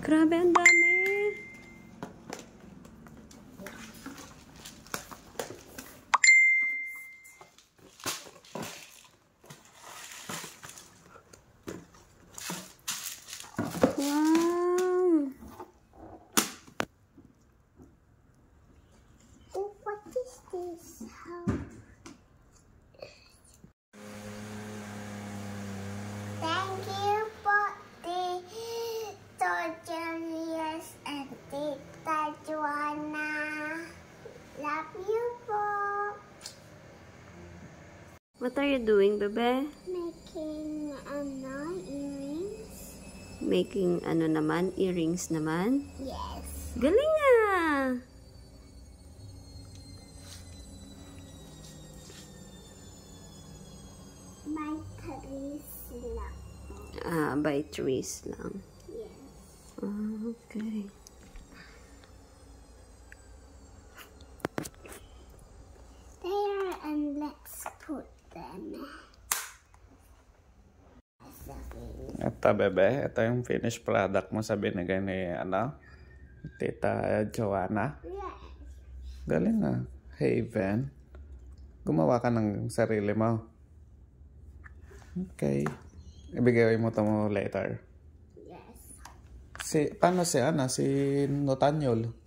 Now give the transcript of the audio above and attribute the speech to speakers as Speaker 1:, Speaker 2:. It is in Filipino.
Speaker 1: Grabe, ang dami. Wow.
Speaker 2: Oh, what is this? Thank you for the Julius and Tita Joanna. Love you po.
Speaker 1: What are you doing, bebe?
Speaker 2: Making earrings.
Speaker 1: Making ano naman? Earrings naman?
Speaker 2: Yes.
Speaker 1: Galing ah!
Speaker 2: My trees lang.
Speaker 1: Ah, by trees lang.
Speaker 2: Yes.
Speaker 1: Okay.
Speaker 2: There, and let's put them.
Speaker 3: Ito, bebe. Ito yung finished product mo sa binigay ni, Tita Joanna.
Speaker 2: Yes.
Speaker 3: Galing na. Haven. Gumawa ka ng sarili mo. Okay. Ibigay mo ito mo later.
Speaker 2: Yes.
Speaker 3: Paano si Notanyol?